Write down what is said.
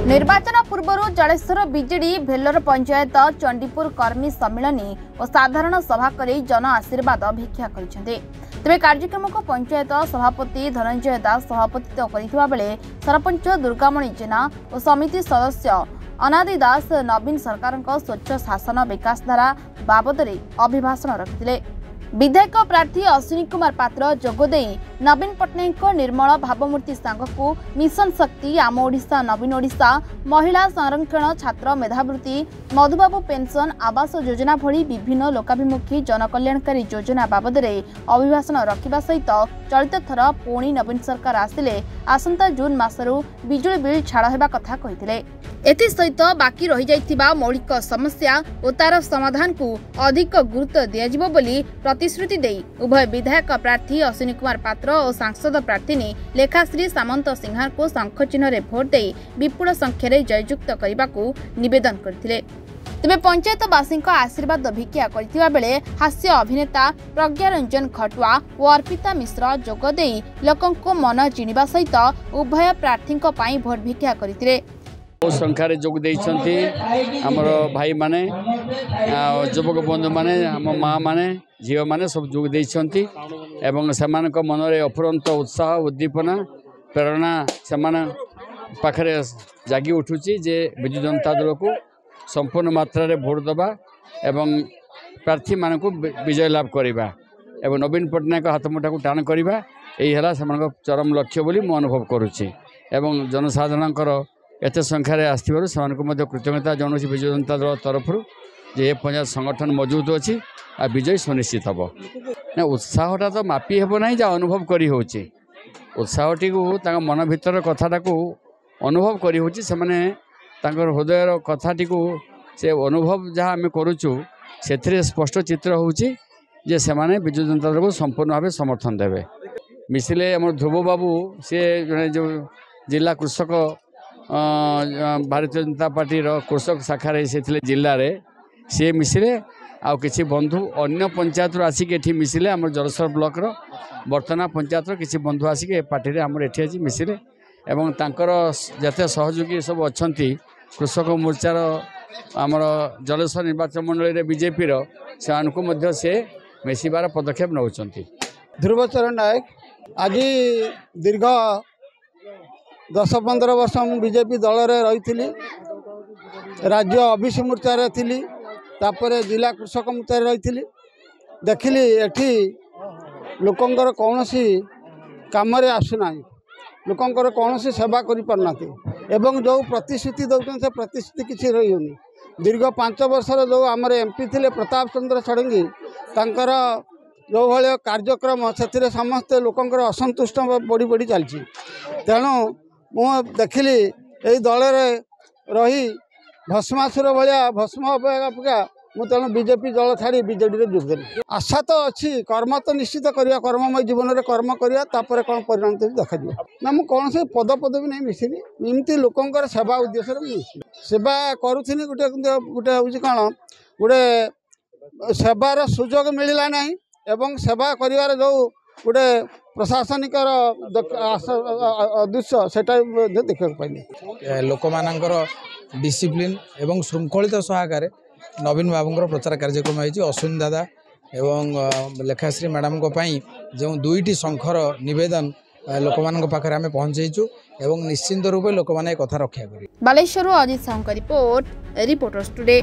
निर्वाचन पूर्व जलेश्वर बीजेडी भेल्लोर पंचायत चंडीपुर कर्मी सम्मिलनी और साधारण सभा कर जन आशीर्वाद भिक्षा करते। तेज कार्यक्रम को पंचायत सभापति धनंजय दास सभापतित्व करथिबा बेले सरपंच दुर्गामणि जेना और समिति सदस्य अनादि दास नवीन सरकार स्वच्छ शासन विकास धारा बाबद अभिभाषण रखिले। विधायक प्रार्थी अश्विनी कुमार पात्र जोगदे नवीन पट्टनायक निर्मल भावमूर्ति सांगकू मिशन शक्ति आम ओडिशा नवीन ओडिशा महिला संरक्षण छात्र मेधावृत्ति मधुबाबू पेंशन आवास योजना भली विभिन्न लोकाभिमुखी जनकल्याणकारी योजना बाबद अभिभाषण रखा सहित चलित थर पुणी नवीन सरकार आसिले आसंता जून मासरू बिजुली बिल छाड़ हेबा कथा कहिथिले। एथि सहित बाकी रही जाइथिबा मौलिक समस्या और तार समाधान को अधिक गुरुत्व दियाजिबो बोली प्रतिश्रुति देई उभय विधायक प्रार्थी अश्विनी कुमार पात्र और सांसद प्रार्थी लेखाश्री सामंत सिंहार को शंख चिन्ह रे भोट दे विपुल संख्यार जययुक्त करने को निवेदन करथिले। तेबे पंचायतवासी आशीर्वाद भिक्षा करथिबा बेले हास्य अभिनेता प्रज्ञा रंजन खटुआ और अर्पिता मिश्र जोगदे लोकंको मन जिणिबा सहित उभय प्रार्थी भोट भिक्षा करथिले। बहुत संख्यार जोग देइछंती हमर भाई माने युवक बंधु माने हम माँ माने झील माने सब जोग देइछंती एवं सेमानक मनरे अफुरंत उत्साह उद्दीपना प्रेरणा सेमान पाखरे जागी उठुची जे बिजु जनता दल को संपूर्ण मात्रा रे भोट दबा एवं प्रार्थी मानक विजय लाभ करवा एवं नवीन पट्टनायक हाथमुठा को टाण करवा यही है सेमानक चरम लक्ष्य बोली मु अनुभव करुच्ची एवं जनसाधारणकर एत संख्यार आसवर से कृतज्ञता जनाऊँ विजु जनता दल तरफ जे पंचायत संगठन मजबूत अच्छी आ विजय सुनिश्चित हम ना उत्साहटा तो मापी हेब ना जहाँ अनुभव करी होची उत्साहटी को मन भीतर कथाटा को अनुभव करी होची से माने तांकर हृदयर कथाटी को से अनुभव जहाँ आम करुचु से स्पष्ट चित्र होची जे से माने विजु जनता दल को संपूर्ण भाव समर्थन देवे। मिसिले आम ध्रुव बाबू सी जो जिला कृषक भारतीय जनता पार्टी कृषक शाखा से जिले में सी मिसिले आ किसी बंधु अन्य पंचायत आसिक एठी मिसिले आम जलेश्वर ब्लॉक बर्तना पंचायत किसी बंधु आसिक पार्टी आम एठी आज मिसिले एवं तांकर जते सहयोगी सब अच्छी कृषक मोर्चार आमर जलेश्वर निर्वाचन मंडल बीजेपी से से मिसबार पदक्षेप नौकरी। ध्रुवचरण नायक आज दीर्घ 10-15 वर्ष मु बीजेपी दल रे रही राज्य ओबीसी मोर्चा थी तापर जिला कृषक मोर्चा रही देखिली एठी लोकंकर कौन सी काम आसुना लोकंकर कौन सी सेवा करि पारना एवं जो प्रतिश्रुति दौरान से प्रतिश्रुति किसी रही दीर्घ 5 वर्षर जो आमर एमपी थे प्रताप चंद्र षडंगी तांकर जो भाई कार्यक्रम से समस्ते लोकंकर असंतुष्ट बढ़ी बढ़ी चलती तेणु मु देखिली यही दल रही भस्मासुर भाया भस्म अपेक्षा मुझे बीजेपी दल छाड़ी बीजेडी जोगदेली। आशा तो अच्छी कर्म तो निश्चित करवा कर्ममय जीवन में कर्म करवा कौन परिणाम देखा ना मुझे कौन से पद भी नहीं मिसनी एमती लोकंर सेवा उद्देश्य सेवा करुनी गोटे गोटे हूँ कौन गोटे सेवार सुजोग मिलला ना एवं सेवा कर जो गोटे प्रशासनिक दृश्य से देखा पाइले लोक मानकर डिसिप्लिन एवं श्रृंखलित सहाकार नवीन बाबूंर प्रचार कार्यक्रम है अश्विनी दादा एवं लेखाश्री मैडम जो 2टी शंखर निवेदन लोक मान पाखे आम पहुंचेचु एवं निश्चिंत रूपे लोक मैंने कथा रक्षा कर। Baleshwar Ajit Sahu reporters today.